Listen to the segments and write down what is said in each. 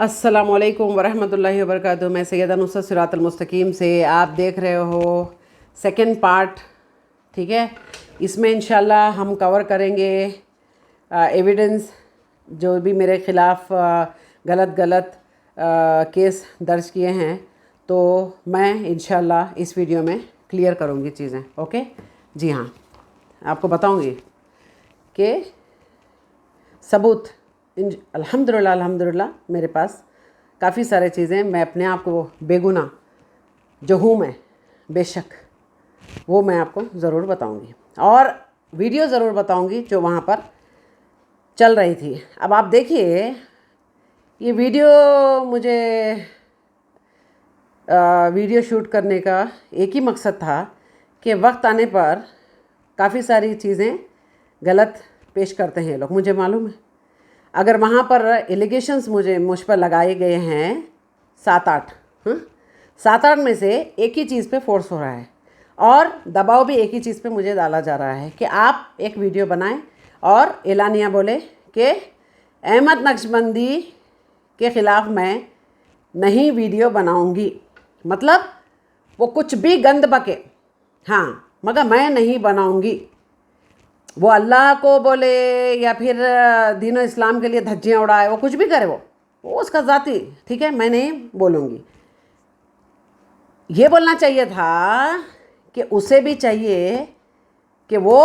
अस्सलामुअलैकुम वरहमतुल्लाहि वबरकातुहू। मैं सैयदा नुसरत सिरातुल मुस्तकीम से आप देख रहे हो सेकंड पार्ट। ठीक है, इसमें इंशाल्लाह हम कवर करेंगे एविडेंस जो भी मेरे ख़िलाफ़ गलत केस दर्ज किए हैं, तो मैं इंशाल्लाह इस वीडियो में क्लियर करूँगी चीज़ें। ओके जी हाँ, आपको बताऊँगी कि सबूत अल्हम्दुलिल्लाह मेरे पास काफ़ी सारे चीज़ें, मैं अपने आप को बेगुनाह जो हूँ मैं, बेशक वो मैं आपको ज़रूर बताऊँगी और वीडियो ज़रूर बताऊँगी जो वहाँ पर चल रही थी। अब आप देखिए, ये मुझे वीडियो शूट करने का एक ही मकसद था कि वक्त आने पर काफ़ी सारी चीज़ें गलत पेश करते हैं लोग, मुझे मालूम है। अगर वहाँ पर एलिगेशंस मुझ पर लगाए गए हैं 7-8, 7-8 में से एक ही चीज़ पे फोर्स हो रहा है और दबाव भी एक ही चीज़ पे मुझे डाला जा रहा है कि आप एक वीडियो बनाएं और एलानिया बोले कि अहमद नक्शबंदी के ख़िलाफ़ मैं नहीं वीडियो बनाऊंगी। मतलब वो कुछ भी गंद बके, हाँ, मगर मैं नहीं बनाऊंगी। वो अल्लाह को बोले या फिर दीन इस्लाम के लिए धज्जियाँ उड़ाए, वो कुछ भी करे, वो उसका ज़ाती, ठीक है, मैं नहीं बोलूँगी। ये बोलना चाहिए था कि उसे भी चाहिए कि वो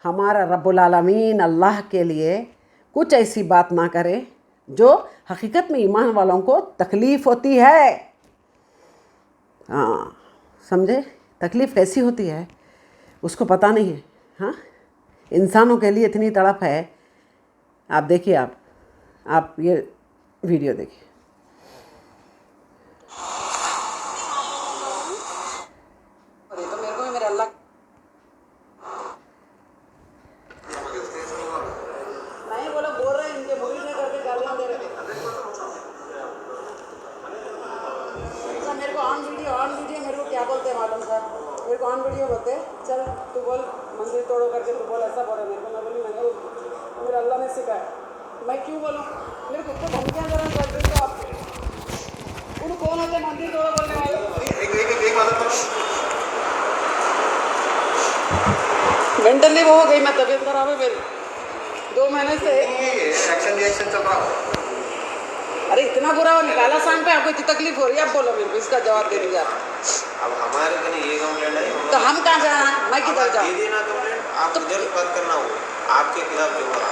हमारा रब्बुल आलमीन अल्लाह के लिए कुछ ऐसी बात ना करे जो हकीकत में ईमान वालों को तकलीफ़ होती है। हाँ, समझे? तकलीफ़ कैसी होती है उसको पता नहीं है। हाँ, इंसानों के लिए इतनी तड़प है। आप देखिए, आप ये वीडियो देखिए। तो मेरे को भी मेरे अल्लाह नहीं बोल रहे हैं, इनके मुरीद ने करके गालियाँ दे रहे हैं। सर मेरे को ऑन वीडियो मेरे को क्या बोलते हैं मालूम सर? मेरे को ऑन वीडियो बोलते, चल तू बोल मंदिर तोड़ो करके, तू बोल, ऐसा बोले मेरे को। मैं बोली मैंने मेरे अल्लाह ने सिखाया, मैं क्यों बोलूँ? मेरे खुद को धमकियाँ जरा कर देते हो आप। उन कौन होते मंदिर तोड़ो बोलने वाले? मेंटली वो हो गई, मैं तबीयत खराब है मेरी 2 महीने से। एक्शन चल रहा। अरे इतना बुरा हो निकाला शाम पे, आपको इतनी तकलीफ हो रही है, आप बोलो मेरे को, इसका जवाब दे दीजिए आप। अब हमारे को ये कंप्लेंट है तो हम कहाँ जाना, मैं किधर जाऊँ? दे देना कंप्लेंट, आप उधर बात करना हो आपके खिलाफ जो हो रहा,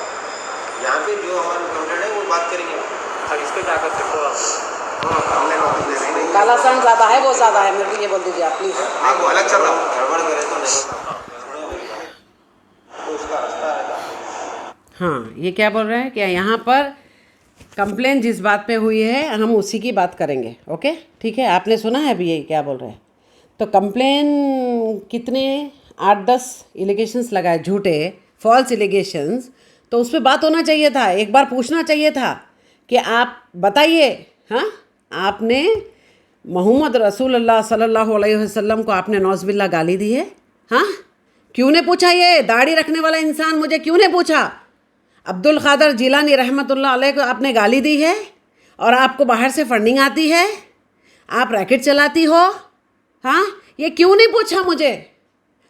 यहाँ पे जो हमारी कंप्लेंट है वो बात करेंगे। अब इस पर क्या कर सकते हो आप? काला सन ज़्यादा है, वो ज़्यादा है, मेरे को ये बोल दीजिए आप प्लीज़। आप अलग चल रहा हूँ, गड़बड़ करे तो नहीं तो उसका रास्ता है। हाँ, ये क्या बोल रहे हैं कि यहाँ पर कंप्लेन जिस बात पे हुई है हम उसी की बात करेंगे। ओके ठीक है, आपने सुना है अभी ये क्या बोल रहे हैं? तो कंप्लेन कितने 8-10 एलिगेशंस लगाए, झूठे फॉल्स एलिगेशंस, तो उस पर बात होना चाहिए था। एक बार पूछना चाहिए था कि आप बताइए, हाँ, आपने मोहम्मद रसूलुल्लाह सल्लल्लाहु अलैहि वसल्लम को आपने नौज़बिल्ला गाली दी है? हाँ, क्यों ने पूछा? ये दाढ़ी रखने वाला इंसान मुझे क्यों ने पूछा? अब्दुल क़ादिर जिलानी रहमतुल्लाह अलैह को आपने गाली दी है और आपको बाहर से फंडिंग आती है, आप रैकेट चलाती हो, हाँ, ये क्यों नहीं पूछा? मुझे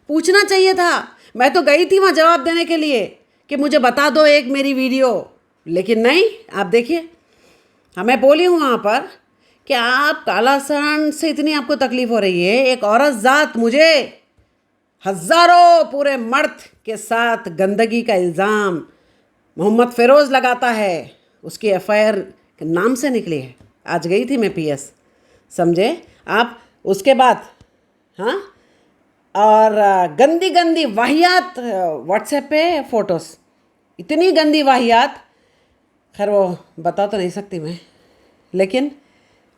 पूछना चाहिए था। मैं तो गई थी वहाँ जवाब देने के लिए कि मुझे बता दो एक मेरी वीडियो, लेकिन नहीं। आप देखिए, मैं बोली हूँ वहाँ पर कि आप काला सन से इतनी आपको तकलीफ़ हो रही है, एक औरत ज़ात मुझे हज़ारों पूरे मर्द के साथ गंदगी का इल्ज़ाम मोहम्मद फ़िरोज़ लगाता है, उसकी एफआईआर के नाम से निकली है। आज गई थी मैं पीएस, समझे आप? उसके बाद हाँ, और गंदी गंदी वाहियात व्हाट्सएप पे फ़ोटोज़, इतनी गंदी वाहियात, खैर वो बता तो नहीं सकती मैं, लेकिन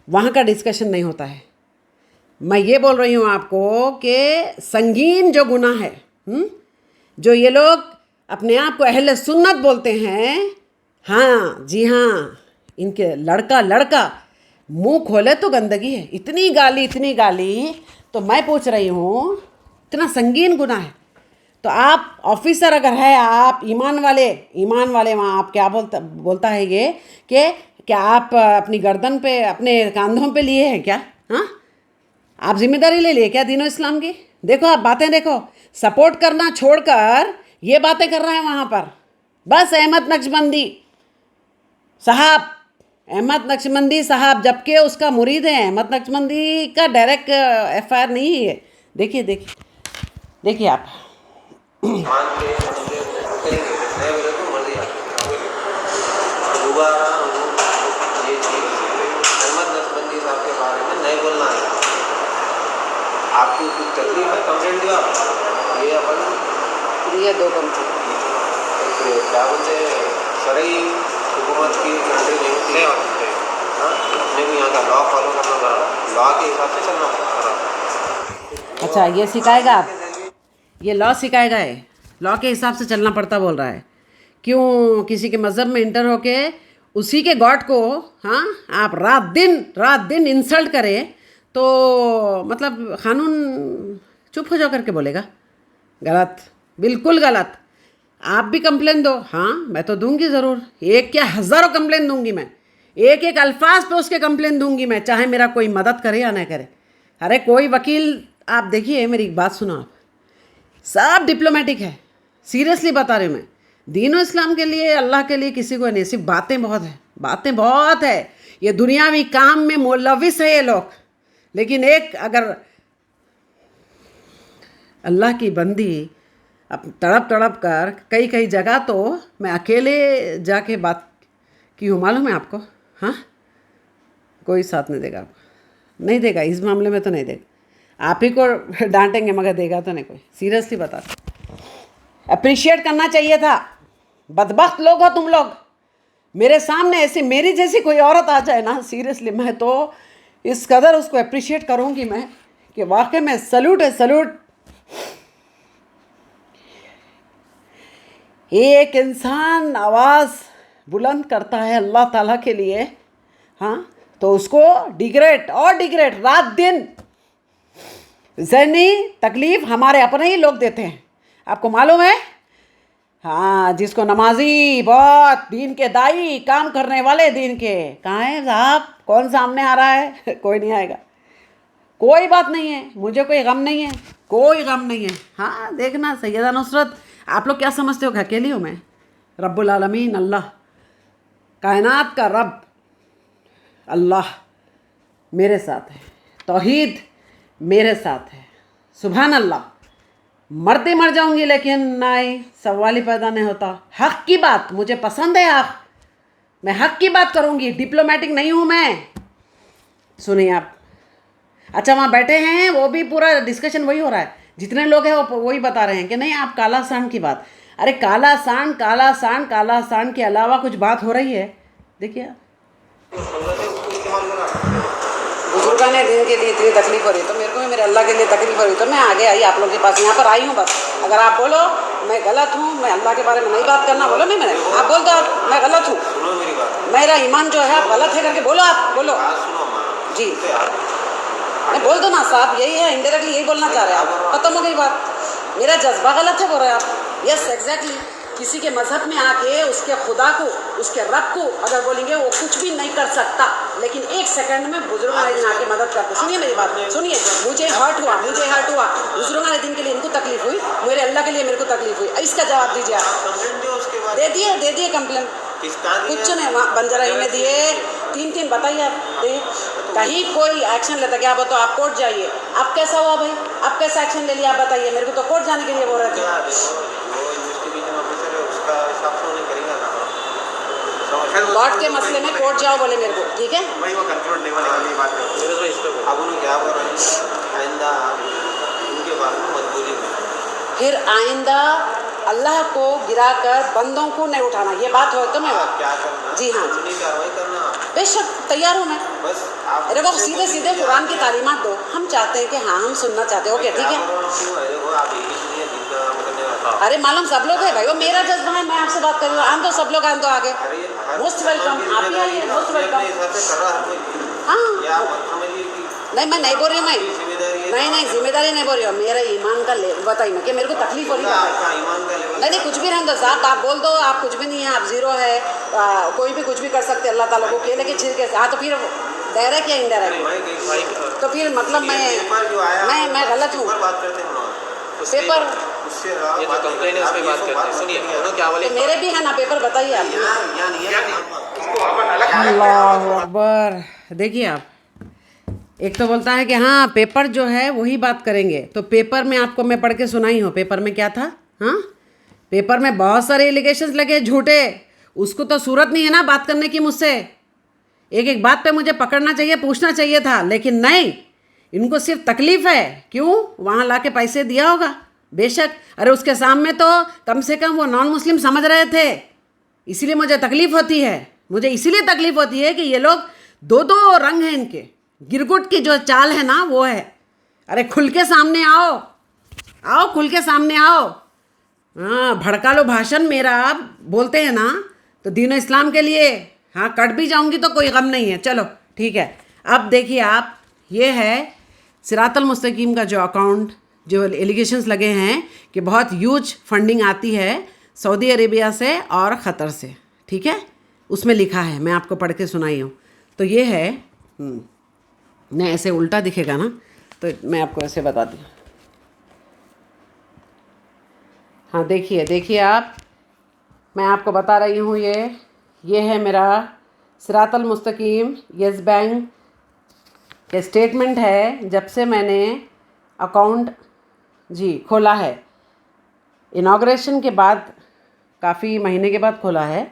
वहाँ का डिस्कशन नहीं होता है। मैं ये बोल रही हूँ आपको कि संगीन जो गुनाह है, जो ये लोग अपने आप को अहले सुन्नत बोलते हैं, हाँ जी हाँ, इनके लड़का मुंह खोले तो गंदगी है। इतनी गाली, तो मैं पूछ रही हूँ, इतना संगीन गुनाह है तो आप ऑफिसर अगर है, आप ईमान वाले वहाँ आप क्या बोलता है ये कि क्या आप अपनी गर्दन पे अपने कंधों पे लिए हैं क्या? हाँ, आप जिम्मेदारी ले लिए क्या दीनो इस्लाम की? देखो आप बातें देखो, सपोर्ट करना छोड़कर ये बातें कर रहे हैं वहाँ पर। बस अहमद नक्शबंदी साहब, अहमद नक्शबंदी साहब, जबकि उसका मुरीद है। अहमद नक्शबंदी का डायरेक्ट FIR नहीं है। देखिए देखिए देखिए आप। मान के मुझे करेंगे नहीं बोले तो मर्जी आपकी। दोबारा ये चीज़ अहमद नक्शबंदी साहब के बारे में नहीं बोलना है। आपको कुछ तकलीफ है, कंप्लेंट दिया ये अपन ये 2 कंप्लेंट क्या बोलते शरई हुकूमत की कंट्री नहीं होती। हाँ, अपने को यहाँ का लॉ फॉलो करना पड़ा, लॉ के हिसाब से चलना पड़ा। अच्छा, ये सिखाएगा आप? ये लॉ सिखाएगा है, लॉ के हिसाब से चलना पड़ता बोल रहा है। क्यों किसी के मज़हब में इंटर होके उसी के गॉड को, हाँ, आप रात दिन इंसल्ट करें तो मतलब कानून चुप हो जा करके बोलेगा? गलत, बिल्कुल गलत। आप भी कंप्लेन दो। हाँ, मैं तो दूंगी ज़रूर, एक क्या हज़ारों कंप्लेन दूंगी मैं, एक एक अल्फाज पे उसके कंप्लेन दूंगी मैं, चाहे मेरा कोई मदद करे या ना करे। अरे कोई वकील, आप देखिए मेरी एक बात सुनो आप, सब डिप्लोमेटिक है, सीरियसली बता रही हूँ मैं। दीन और इस्लाम के लिए, अल्लाह के लिए किसी को नहीं, सिर्फ बातें बहुत है, बातें बहुत है। ये दुनियावी काम में मुलविस है ये लोग। लेकिन एक अगर अल्लाह की बंदी अब तड़प कर कई जगह तो मैं अकेले जाके बात की हूँ, मालूम है आपको? हाँ, कोई साथ नहीं देगा आपको, नहीं देगा इस मामले में तो नहीं देगा। आप ही को डांटेंगे मगर देगा तो नहीं कोई, सीरियसली बता। अप्रिशिएट करना चाहिए था। बदबख्त लोग हो तुम लोग। मेरे सामने ऐसी मेरी जैसी कोई औरत आ जाए ना, सीरियसली मैं तो इस कदर उसको अप्रिशिएट करूँगी मैं कि वाकई में सल्यूट है, सल्यूट। एक इंसान आवाज़ बुलंद करता है अल्लाह ताला के लिए, हाँ, तो उसको डिग्रेड और डिग्रेड रात दिन ज़हनी तकलीफ़ हमारे अपने ही लोग देते हैं। आपको मालूम है? हाँ, जिसको नमाजी बहुत दीन के दाई काम करने वाले दीन के, कहाँ है साहब? कौन सामने आ रहा है? कोई नहीं आएगा। कोई बात नहीं है, मुझे कोई गम नहीं है, कोई गम नहीं है। हाँ, देखना सैयदा नुसरत, आप लोग क्या समझते हो कि अकेली हूँ मैं? रब्बुल आलमीन अल्लाह, कायनात का रब अल्लाह मेरे साथ है, तौहीद मेरे साथ है। सुभान अल्लाह, मरते मर जाऊंगी लेकिन नहीं, सवाल ही पैदा नहीं होता। हक़ की बात मुझे पसंद है, हक़, मैं हक़ की बात करूंगी, डिप्लोमेटिक नहीं हूँ मैं। सुनिए आप, अच्छा वहाँ बैठे हैं, वो भी पूरा डिस्कशन वही हो रहा है, जितने लोग हैं वो वही बता रहे हैं कि नहीं आप काला सांड की बात। अरे काला सांड के अलावा कुछ बात हो रही है? देखिए बुजुर्गों ने दिन के लिए इतनी तकलीफ हो रही, तो मेरे को भी मेरे अल्लाह के लिए तकलीफ हो रही, तो मैं आगे आई आप लोगों के पास, यहाँ पर आई हूँ बस। अगर आप बोलो मैं गलत हूँ, मैं अल्लाह के बारे में नहीं बात करना, बोलो नहीं, मैंने आप बोल दो आप मैं गलत हूँ, मेरा ईमान जो है आप गलत है करके बोलो, आप बोलो जी, नहीं बोल दो ना साहब, यही है, इनडायरेक्टली यही बोलना चाह रहे हैं आप, खत्म हो गई बात। मेरा जज्बा गलत है बोल रहे हैं आप? Yes exactly. किसी के मजहब में आके उसके खुदा को, उसके रब को अगर बोलेंगे वो कुछ भी नहीं कर सकता, लेकिन एक सेकंड में बुजुर्गों ने दिन आके मदद करते। सुनिए मेरी बात, सुनिए, मुझे हर्ट हुआ, बुजुर्गों ने दिन के लिए इनको तकलीफ हुई, मेरे अल्लाह के लिए मेरे को तकलीफ हुई, इसका जवाब दीजिए आप। दे दिए कंप्लेन, कुछ नहीं, वहाँ बंजारा में दिए, 3 बताइए आप, कहीं कोई एक्शन लेता क्या? बताओ, आप कोर्ट जाइए, आप कैसा हुआ भाई, आप कैसा एक्शन ले लिया आप बताइए? मेरे को तो कोर्ट जाने के लिए बोल रहे थे। लॉट के मसले में कोर्ट जाओ बोले मेरे को, ठीक है? वही वो कंक्लूड नहीं होने वाली बात है। अब उन्हें क्या कर रहे हैं, आइंदा उनके बारे में मजबूरी में, फिर आइंदा अल्लाह को गिराकर बंदों को नहीं उठाना, ये बात हो तो मैं क्या करना? जी हाँ, कार्रवाई करना, बेशक तैयार हूँ मैं। बस अरे वो सीधे कुरान की तालीमात दो, हम चाहते हैं कि हाँ हम सुनना चाहते हो, ओके ठीक है? अरे मालूम सब लोग है भाई, वो मेरा जज्बा है, मैं आपसे बात कर रही हूँ, आम तो सब लोग आम तो आगे, मोस्ट वेलकम, आप ही आइए, मोस्ट वेलकम। हाँ नहीं, मैं नहीं बोल रही हूँ, मैं नहीं नहीं, जिम्मेदारी नहीं बोल रही हो, मेरा ईमान का ले बताइए कि मेरे को तकलीफ हो रही है। आपका ईमान का लेवल नहीं नहीं, कुछ भी रहने दो साहब, आप बोल दो आप कुछ भी नहीं है, आप जीरो है, कोई भी कुछ भी कर सकते अल्लाह ताला को केले के छिलके से। हाँ तो फिर डायरेक्ट या इनडायरेक्ट, भाई तो फिर मतलब पेपर जो आया मैं गलत हूँ। पेपर बात करते हैं पेपर उससे ये जो कंप्लेन है उस पर बात करते हैं। सुनिए दोनों क्या बोले। तो मेरे भी है ना पेपर, बताइए आप। यहाँ नहीं है अल्लाह अकबर। देखिए आप, एक तो बोलता है कि हाँ पेपर जो है वही बात करेंगे, तो पेपर में आपको मैं पढ़ के सुनाई हूँ, पेपर में क्या था। हाँ, पेपर में बहुत सारे एलिगेशंस लगे झूठे, उसको तो सूरत नहीं है ना बात करने की मुझसे। एक एक बात पे मुझे पकड़ना चाहिए, पूछना चाहिए था, लेकिन नहीं, इनको सिर्फ तकलीफ़ है। क्यों? वहाँ ला के पैसे दिया होगा बेशक, अरे उसके सामने तो कम से कम वो नॉन मुस्लिम समझ रहे थे, इसीलिए मुझे तकलीफ़ होती है। मुझे इसीलिए तकलीफ़ होती है कि ये लोग दो दो रंग हैं इनके, गिरगुट की जो चाल है ना वो है। अरे खुल के सामने आओ, आओ खुल के सामने आओ। हाँ, भड़का लो भाषण मेरा आप बोलते हैं ना, तो दीन इस्लाम के लिए हाँ कट भी जाऊंगी तो कोई गम नहीं है। चलो ठीक है, अब देखिए आप, ये है सिरातल मुस्तकीम का जो अकाउंट, जो एलिगेशंस लगे हैं कि बहुत ह्यूज फंडिंग आती है सऊदी अरेबिया से और ख़तर से, ठीक है, उसमें लिखा है, मैं आपको पढ़ के सुनाई हूँ। तो ये है, नहीं ऐसे उल्टा दिखेगा ना, तो मैं आपको ऐसे बताती हूँ। हाँ देखिए देखिए आप, मैं आपको बता रही हूँ, ये है मेरा सिरातल मुस्तकीम यस बैंक के स्टेटमेंट है, जब से मैंने अकाउंट जी खोला है। इनाग्रेशन के बाद, काफ़ी महीने के बाद खोला है,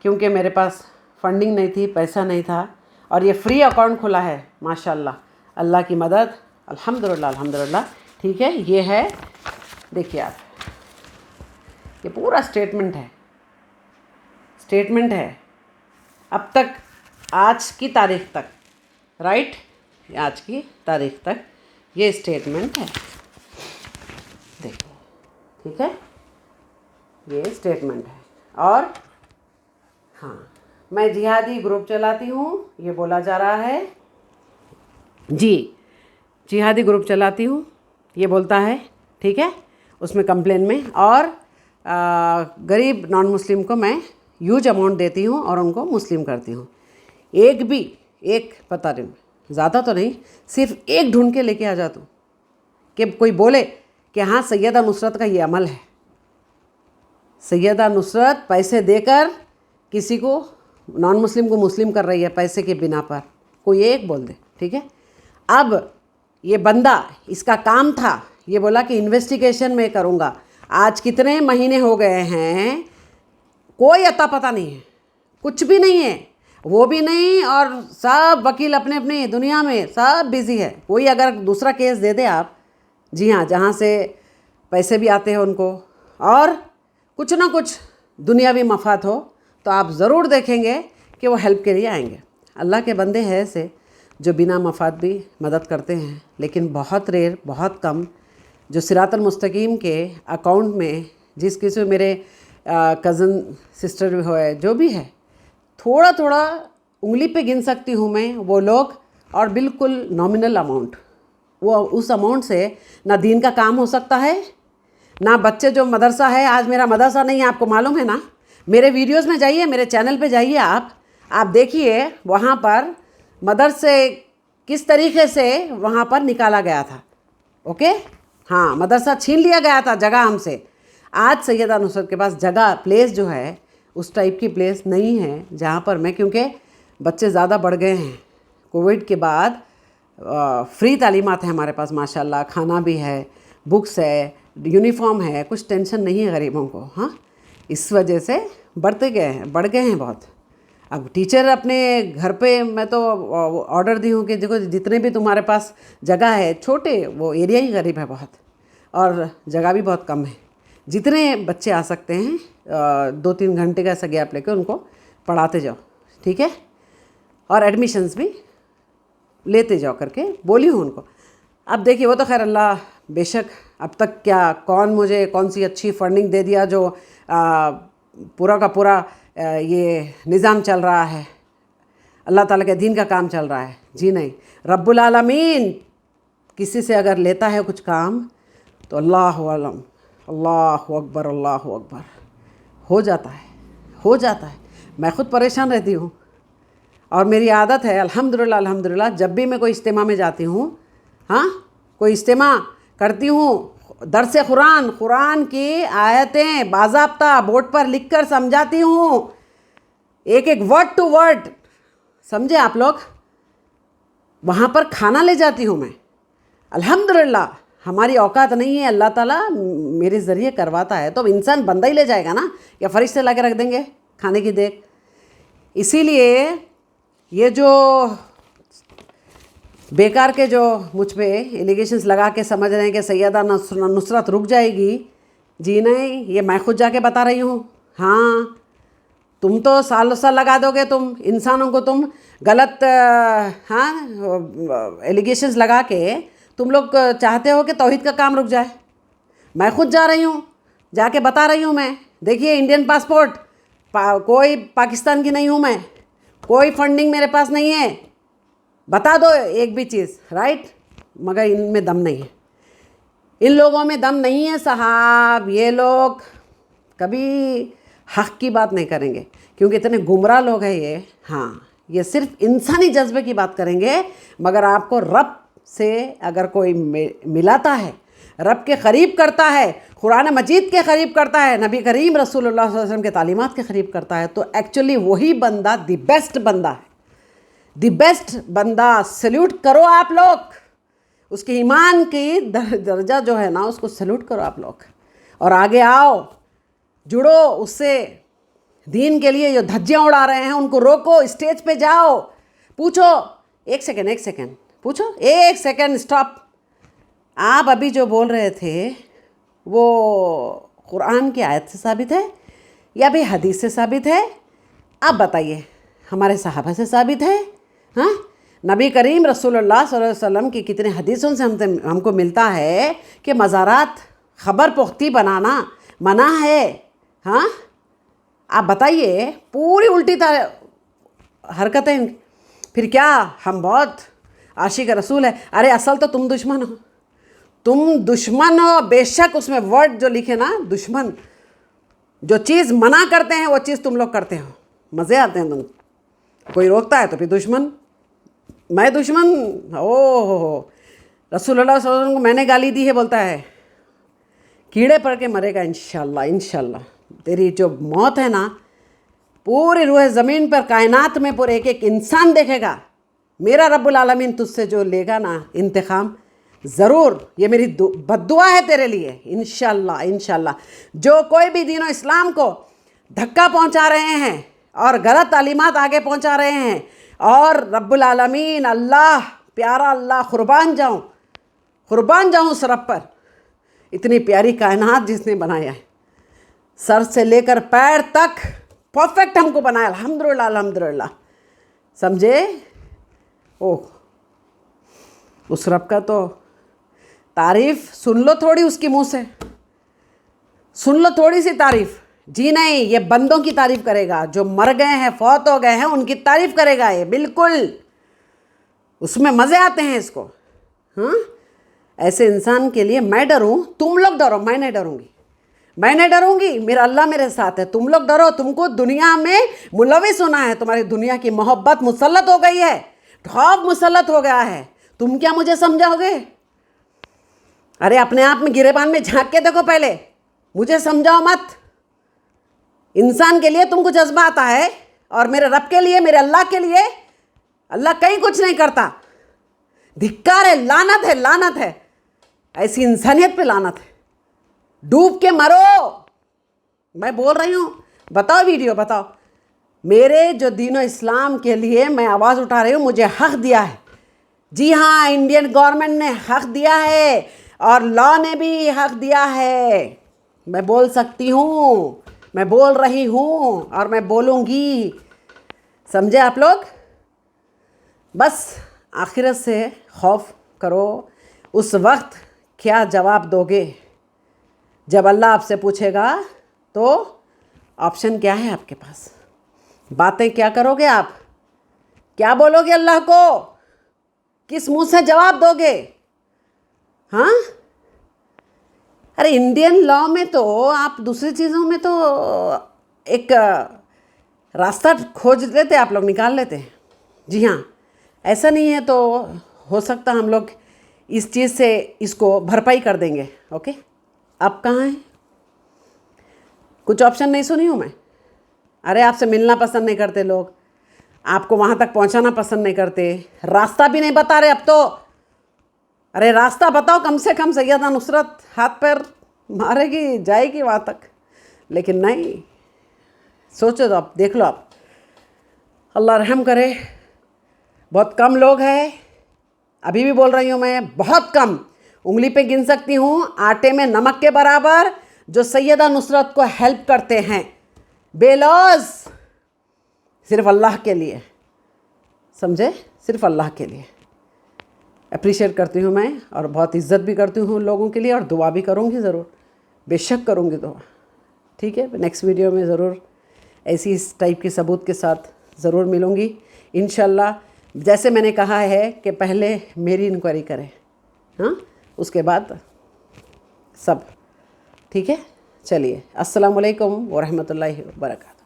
क्योंकि मेरे पास फंडिंग नहीं थी, पैसा नहीं था, और ये फ्री अकाउंट खुला है माशाल्लाह, अल्लाह की मदद, अल्हम्दुलिल्लाह अल्हम्दुलिल्लाह। ठीक है, ये है, देखिए आप, ये पूरा स्टेटमेंट है अब तक, आज की तारीख तक, राइट, आज की तारीख तक ये स्टेटमेंट है, देखिए, ठीक है, ये स्टेटमेंट है। और हाँ, मैं जिहादी ग्रुप चलाती हूँ, ये बोला जा रहा है जी, जिहादी ग्रुप चलाती हूँ ये बोलता है, ठीक है, उसमें कंप्लेन में। और गरीब नॉन मुस्लिम को मैं ह्यूज अमाउंट देती हूँ और उनको मुस्लिम करती हूँ। एक पता नहीं, ज़्यादा तो नहीं, सिर्फ एक ढूंढ के लेके आ जाता हूँ कि कोई बोले कि हाँ सैयदा नुसरत का ये अमल है, सैयदा नुसरत पैसे देकर किसी को, नॉन मुस्लिम को मुस्लिम कर रही है पैसे के बिना पर, कोई एक बोल दे, ठीक है। अब ये बंदा, इसका काम था, ये बोला कि इन्वेस्टिगेशन मैं करूँगा। आज कितने महीने हो गए हैं, कोई अता पता नहीं है, कुछ भी नहीं है, वो भी नहीं, और सब वकील अपने अपने दुनिया में सब बिज़ी है। कोई अगर दूसरा केस दे दे आप, जी हाँ, जहाँ से पैसे भी आते हैं उनको, और कुछ ना कुछ दुनियावी मफाद हो, तो आप ज़रूर देखेंगे कि वो हेल्प के लिए आएंगे। अल्लाह के बंदे हैं ऐसे जो बिना मफाद भी मदद करते हैं, लेकिन बहुत रेयर, बहुत कम, जो सिरातल मुस्तकीम के अकाउंट में जिस किसी मेरे कज़न सिस्टर हो है, जो भी है, थोड़ा थोड़ा उंगली पे गिन सकती हूँ मैं वो लोग, और बिल्कुल नॉमिनल अमाउंट, वो उस अमाउंट से ना दीन का काम हो सकता है, ना बच्चे जो मदरसा है, आज मेरा मदरसा नहीं है, आपको मालूम है ना, मेरे वीडियोस में जाइए, मेरे चैनल पे जाइए, आप देखिए वहाँ पर मदरसे किस तरीके से वहाँ पर निकाला गया था। ओके, हाँ, मदरसा छीन लिया गया था जगह हमसे। आज सैयदा नुसरत के पास जगह, प्लेस जो है, उस टाइप की प्लेस नहीं है जहाँ पर मैं, क्योंकि बच्चे ज़्यादा बढ़ गए हैं कोविड के बाद, फ्री तालीमात है हमारे पास माशाल्लाह, खाना भी है, बुक्स है, यूनिफॉर्म है, कुछ टेंशन नहीं है गरीबों को। हाँ, इस वजह से बढ़ गए हैं बहुत। अब टीचर अपने घर पे मैं तो ऑर्डर दी हूँ कि देखो जितने भी तुम्हारे पास जगह है, छोटे, वो एरिया ही गरीब है बहुत, और जगह भी बहुत कम है, जितने बच्चे आ सकते हैं 2-3 घंटे का ऐसा गैप लेकर उनको पढ़ाते जाओ, ठीक है, और एडमिशन्स भी लेते जाओ करके बोली हूँ उनको। अब देखिए, वो तो खैर अल्लाह बेशक, अब तक क्या मुझे कौन सी अच्छी फंडिंग दे दिया जो पूरा का पूरा ये निज़ाम चल रहा है, अल्लाह ताला के दीन का काम चल रहा है। जी नहीं, रब्बुल आलमीन किसी से अगर लेता है कुछ काम तो अल्लाह अलम, अल्लाह अकबर, अल्लाह अकबर हो जाता है, हो जाता है। मैं ख़ुद परेशान रहती हूँ और मेरी आदत है अल्हम्दुलिल्लाह अल्हम्दुलिल्लाह, जब भी मैं कोई इज्तिमा में जाती हूँ, हाँ, कोई इज्तिमा करती हूँ, दर्स कुरान की आयतें बाज़ाब्ता बोर्ड पर लिखकर समझाती हूँ, एक एक वर्ड टू वर्ड, समझे आप लोग। वहाँ पर खाना ले जाती हूँ मैं, अल्हम्दुलिल्लाह। हमारी औकात नहीं है, अल्लाह ताला मेरे ज़रिए करवाता है, तो इंसान बंदा ही ले जाएगा ना, या फरिश्ते ला के रख देंगे खाने की देख। इसीलिए ये जो बेकार के जो मुझ पे एलिगेशंस लगा के समझ रहे हैं कि सैयदा नुसरत रुक जाएगी, जी नहीं, ये मैं खुद जाके बता रही हूँ। हाँ, तुम तो साल साल लगा दोगे, तुम इंसानों को तुम गलत एलिगेशंस लगा के तुम लोग चाहते हो कि तौहीद का काम रुक जाए। मैं खुद जा रही हूँ, जाके बता रही हूँ मैं, देखिए इंडियन पासपोर्ट, कोई पाकिस्तान की नहीं हूँ मैं, कोई फंडिंग मेरे पास नहीं है, बता दो एक भी चीज़, राइट। मगर इनमें दम नहीं है, इन लोगों में दम नहीं है साहब। ये लोग कभी हक़ की बात नहीं करेंगे क्योंकि इतने गुमराह लोग हैं ये। हाँ, ये सिर्फ इंसानी जज्बे की बात करेंगे, मगर आपको रब से अगर कोई मिलाता है, रब के करीब करता है, कुरान मजीद के करीब करता है, नबी करीम रसूलुल्लाह सल्लल्लाहु अलैहि वसल्लम के तालीमात के करीब करता है, तो एक्चुअली वही बंदा द बेस्ट बंदा है, द बेस्ट बंदा। सल्यूट करो आप लोग, उसके ईमान की दर्जा जो है ना, उसको सल्यूट करो आप लोग, और आगे आओ, जुड़ो उससे। दीन के लिए जो धज्जियाँ उड़ा रहे हैं उनको रोको, स्टेज पे जाओ, पूछो, एक सेकेंड पूछो, एक सेकेंड स्टॉप। आप अभी जो बोल रहे थे वो कुरान की आयत से साबित है या भी हदीस से साबित है? आप बताइए, हमारे सहाबा से साबित है? हाँ, नबी करीम रसूलुल्लाह सल्लल्लाहु अलैहि वसल्लम की कितने हदीसों से हमको मिलता है कि मज़ारात खबर पुख्ती बनाना मना है। हाँ, आप बताइए, पूरी उल्टी हरकतें। फिर क्या हम बहुत आशिक रसूल है? अरे असल तो तुम दुश्मन हो, तुम दुश्मन हो बेशक। उसमें वर्ड जो लिखे ना, दुश्मन, जो चीज़ मना करते हैं वो चीज़ तुम लोग करते हो, मज़े आते हैं तुम। कोई रोकता है तो फिर दुश्मन, मैं दुश्मन। ओह, रसूलुल्लाह सल्लल्लाहु अलैहि वसल्लम को मैंने गाली दी है, बोलता है कीड़े पड़ के मरेगा इंशाल्लाह, इंशाल्लाह। तेरी जो मौत है ना, पूरी रूह ज़मीन पर कायनात में पूरे एक एक इंसान देखेगा। मेरा रब्बुल आलमीन तुझसे जो लेगा ना इंतकाम, ज़रूर, ये मेरी बद्दुआ है तेरे लिए, इंशाल्लाह इंशाल्लाह। जो कोई भी दीन इस्लाम को धक्का पहुंचा रहे हैं और गलत तालीमात आगे पहुंचा रहे हैं, और रब्बुल आलमीन अल्लाह, प्यारा अल्लाह, कुर्बान जाऊं उस रब पर, इतनी प्यारी कायनात जिसने बनाया है, सर से लेकर पैर तक परफेक्ट हमको बनाया, अल्हम्दुलिल्लाह अल्हम्दुलिल्लाह, समझे? ओह, उस रब का तो तारीफ़ सुन लो थोड़ी, उसकी मुँह से सुन लो थोड़ी सी तारीफ़। जी नहीं, ये बंदों की तारीफ़ करेगा, जो मर गए हैं, फौत हो गए हैं, उनकी तारीफ़ करेगा ये, बिल्कुल उसमें मज़े आते हैं इसको। हाँ, ऐसे इंसान के लिए मैं डरूं, तुम लोग डरो, मैं नहीं डरूंगी, मैं नहीं डरूंगी, मेरा अल्लाह मेरे साथ है। तुम लोग डरो, तुमको दुनिया में मुलविस होना है, तुम्हारी दुनिया की मोहब्बत मुसल्लत हो गई है, खौफ मुसल्लत हो गया है। तुम क्या मुझे समझाओगे? अरे अपने आप में गिरेबान में झांक के देखो पहले, मुझे समझाओ मत। इंसान के लिए तुमको जज्बा आता है, और मेरे रब के लिए, मेरे अल्लाह के लिए अल्लाह कहीं कुछ नहीं करता। धिक्कार है, लानत है, लानत है, ऐसी इंसानियत पे लानत है। डूब के मरो, मैं बोल रही हूँ। बताओ वीडियो, बताओ। मेरे जो दीन इस्लाम के लिए मैं आवाज़ उठा रही हूँ, मुझे हक़ दिया है। जी हाँ, इंडियन गवर्नमेंट ने हक़ दिया है और लॉ ने भी हक़ दिया है। मैं बोल सकती हूँ, मैं बोल रही हूँ और मैं बोलूँगी, समझे आप लोग? बस आखिरत से खौफ करो। उस वक्त क्या जवाब दोगे जब अल्लाह आपसे पूछेगा? तो ऑप्शन क्या है आपके पास? बातें क्या करोगे आप? क्या बोलोगे अल्लाह को? किस मुंह से जवाब दोगे? हाँ, अरे इंडियन लॉ में तो आप दूसरी चीज़ों में तो एक रास्ता खोज लेते, आप लोग निकाल लेते हैं। जी हाँ, ऐसा नहीं है तो हो सकता हम लोग इस चीज़ से इसको भरपाई कर देंगे। ओके, आप कहाँ हैं? कुछ ऑप्शन नहीं सुनी हूँ मैं। अरे आपसे मिलना पसंद नहीं करते लोग, आपको वहाँ तक पहुँचाना पसंद नहीं करते, रास्ता भी नहीं बता रहे अब तो। अरे रास्ता बताओ कम से कम, सैयदा नुसरत हाथ पैर मारेगी, जाएगी वहाँ तक, लेकिन नहीं। सोचो तो आप, देख लो आप, अल्लाह रहम करे। बहुत कम लोग हैं, अभी भी बोल रही हूँ मैं, बहुत कम, उंगली पे गिन सकती हूँ आटे में नमक के बराबर, जो सैयदा नुसरत को हेल्प करते हैं बेलौज, सिर्फ अल्लाह के लिए, समझे, सिर्फ अल्लाह के लिए। अप्रिशिएट करती हूँ मैं, और बहुत इज़्ज़त भी करती हूँ उन लोगों के लिए, और दुआ भी करूँगी ज़रूर, बेशक करूँगी दुआ। ठीक है, नेक्स्ट वीडियो में ज़रूर ऐसी इस टाइप के सबूत के साथ ज़रूर मिलूँगी इंशाल्लाह। जैसे मैंने कहा है कि पहले मेरी इंक्वायरी करें, हाँ, उसके बाद सब। ठीक है, चलिए, अस्सलाम वालेकुम व रहमतुल्लाहि व बरकातहू।